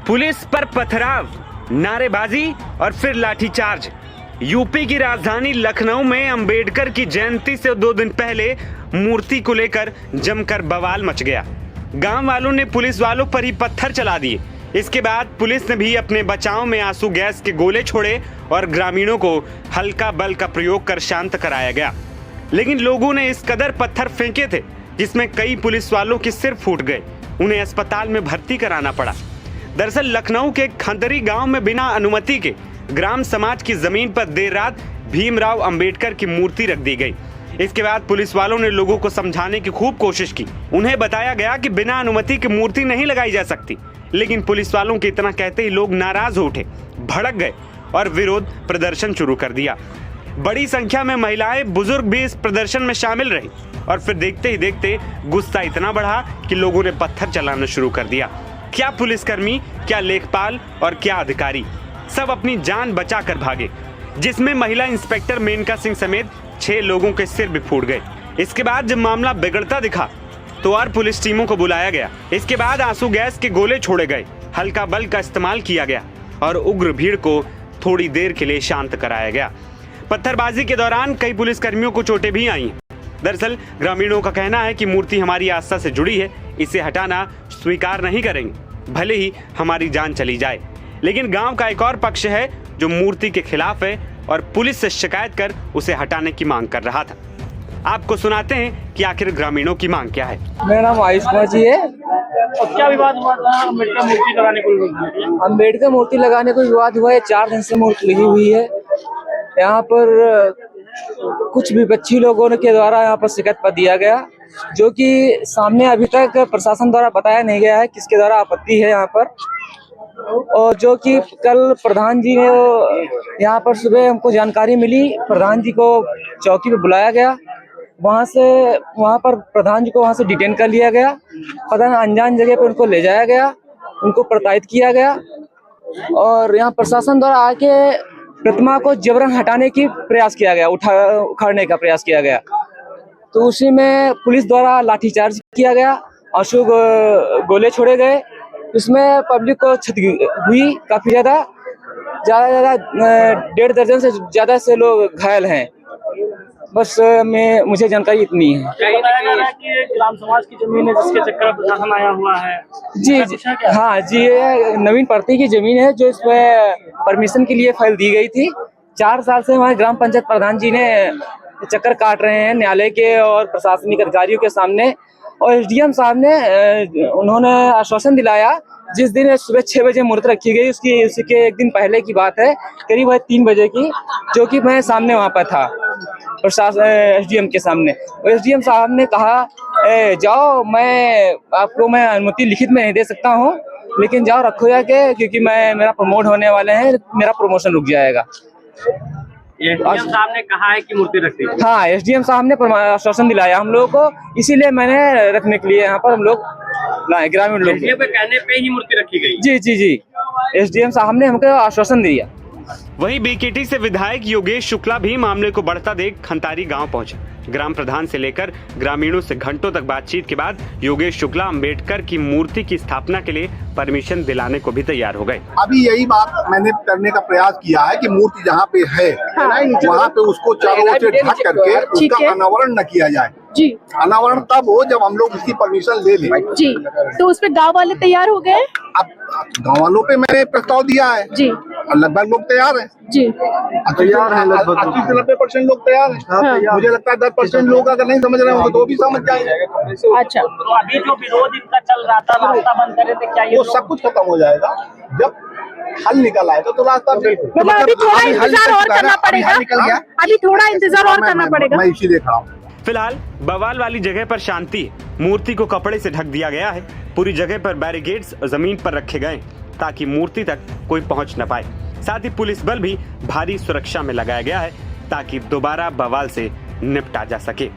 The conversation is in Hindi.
पुलिस पर पथराव, नारेबाजी और फिर लाठीचार्ज। यूपी की राजधानी लखनऊ में अंबेडकर की जयंती से 2 दिन पहले मूर्ति को लेकर जमकर बवाल मच गया। गांव वालों ने पुलिस वालों पर ही पत्थर चला दिए। इसके बाद पुलिस ने भी अपने बचाव में आंसू गैस के गोले छोड़े और ग्रामीणों को हल्का बल का प्रयोग कर शांत कराया गया। लेकिन लोगों ने इस कदर पत्थर फेंके थे जिसमें कई पुलिस वालों के सिर फूट गए। उन्हें अस्पताल में भर्ती कराना पड़ा। दरअसल लखनऊ के खंदरी गांव में बिना अनुमति के ग्राम समाज की जमीन पर देर रात भीमराव अंबेडकर की मूर्ति रख दी गई। इसके बाद पुलिस वालों ने लोगों को समझाने की खूब कोशिश की। उन्हें बताया गया कि बिना अनुमति की मूर्ति नहीं लगाई जा सकती, लेकिन पुलिस वालों के इतना कहते ही लोग नाराज हो उठे, भड़क गए और विरोध प्रदर्शन शुरू कर दिया। बड़ी संख्या में महिलाएं, बुजुर्ग भी इस प्रदर्शन में शामिल रही और फिर देखते ही देखते गुस्सा इतना बढ़ा कि लोगों ने पत्थर चलाना शुरू कर दिया। क्या पुलिसकर्मी, क्या लेखपाल और क्या अधिकारी, सब अपनी जान बचा कर भागे, जिसमें महिला इंस्पेक्टर मेनका सिंह समेत 6 लोगों के सिर भी फूट गए। इसके बाद जब मामला बिगड़ता दिखा तो और पुलिस टीमों को बुलाया गया। इसके बाद आंसू गैस के गोले छोड़े गए, हल्का बल का इस्तेमाल किया गया और उग्र भीड़ को थोड़ी देर के लिए शांत कराया गया। पत्थरबाजी के दौरान कई पुलिसकर्मियों को चोटें भी आई। दरअसल ग्रामीणों का कहना है कि मूर्ति हमारी आस्था से जुड़ी है, इसे हटाना स्वीकार नहीं करेंगे, भले ही हमारी जान चली जाए। लेकिन गांव का एक और पक्ष है जो मूर्ति के खिलाफ है और पुलिस से शिकायत कर उसे हटाने की मांग कर रहा था। आपको सुनाते हैं कि आखिर ग्रामीणों की मांग क्या है। मेरा नाम आयुष कुमार जी है। और क्या विवाद हुआ था अम्बेडकर मूर्ति लगाने को? अम्बेडकर मूर्ति लगाने को विवाद हुआ है। 4 दिन से मूर्ति लगी हुई है। यहाँ पर कुछ विपक्षी लोगों के द्वारा यहाँ पर शिकायत पत्र दिया गया, जो कि सामने अभी तक प्रशासन द्वारा बताया नहीं गया है किसके द्वारा आपत्ति है यहाँ पर। और जो कि कल प्रधान जी ने यहाँ पर सुबह हमको जानकारी मिली, प्रधान जी को चौकी पे बुलाया गया। वहाँ पर प्रधान जी को वहाँ से डिटेन कर लिया गया। पता न अनजान जगह पर उनको ले जाया गया, उनको प्रताड़ित किया गया और यहाँ प्रशासन द्वारा आके प्रतिमा को जबरन हटाने की प्रयास किया गया, उखाड़ने का प्रयास किया गया। तो उसी में पुलिस द्वारा लाठीचार्ज किया गया, आंसू गोले छोड़े गए। इसमें पब्लिक को क्षति हुई काफी ज्यादा 1.5 दर्जन से ज्यादा से लोग घायल हैं। बस मुझे जानकारी इतनी है। बताया जा रहा है कि ग्राम समाज की जमीन है जिसके चक्कर प्रशासन आया हुआ है। जी हाँ जी, ये नवीन पार्टी की जमीन है जो इस पर परमिशन के लिए फाइल दी गई थी। 4 साल से हमारे ग्राम पंचायत प्रधान जी ने चक्कर काट रहे हैं न्यायालय के और प्रशासनिक अधिकारियों के सामने। और एसडीएम साहब ने उन्होंने आश्वासन दिलाया, जिस दिन सुबह 6 बजे मूर्ति रखी गई उसी के 1 दिन पहले की बात है, करीब 3 बजे की, जो कि मैं सामने वहाँ पर था प्रशासन एसडीएम के सामने। एसडीएम साहब ने कहा जाओ, मैं आपको अनुमति लिखित में नहीं दे सकता हूँ, लेकिन जाओ रखो जाके, क्योंकि मेरा प्रमोट होने वाले हैं, मेरा प्रमोशन रुक जाएगा। एसडीएम साहब ने कहा है कि मूर्ति रख दी। हाँ, एसडीएम साहब ने आश्वासन दिलाया हम लोगों को, इसीलिए मैंने रखने के लिए यहाँ पर हम लोग लाए, ग्रामीण लोग के कहने पे ही मूर्ति रखी गई। जी जी जी, एसडीएम साहब ने हमको आश्वासन दिया। वहीं बीकेटी से विधायक योगेश शुक्ला भी मामले को बढ़ता देख खंतारी गांव पहुंचे। ग्राम प्रधान से लेकर ग्रामीणों से घंटों तक बातचीत के बाद योगेश शुक्ला अंबेडकर की मूर्ति की स्थापना के लिए परमिशन दिलाने को भी तैयार हो गए। अभी यही बात मैंने करने का प्रयास किया है कि मूर्ति जहाँ पे है वहाँ पे उसको चारों ओर से ढक करके उसका अनावरण न किया जाए। जी, अनावरण तब हो जब हम लोग उसकी परमिशन ले लें। जी, तो उस पे गांव वाले तैयार हो गए। अब गाँव वालों पे मैंने प्रस्ताव दिया है जी, और लगभग लोग तैयार हैं। जी, तैयार है, लगभग 80 से 90% लोग तैयार हैं। मुझे लगता है 10% लोग अगर नहीं समझ रहे होंगे तो भी समझ जाएंगे। अच्छा, तो अभी जो विरोध इनका चल रहा था, रास्ता बंद करे थे, क्या वो सब कुछ खत्म हो जाएगा जब हल निकल आएगा तो रास्ता मतलब अभी थोड़ा इंतजार और करना पड़ेगा। अभी थोड़ा इंतजार और करना पड़ेगा। मैं इसी देख रहा हूँ। फिलहाल बवाल वाली जगह पर शांति है। मूर्ति को कपड़े से ढक दिया गया है। पूरी जगह पर बैरिकेड्स जमीन पर रखे गए ताकि मूर्ति तक कोई पहुंच न पाए। साथ ही पुलिस बल भी भारी सुरक्षा में लगाया गया है ताकि दोबारा बवाल से निपटा जा सके।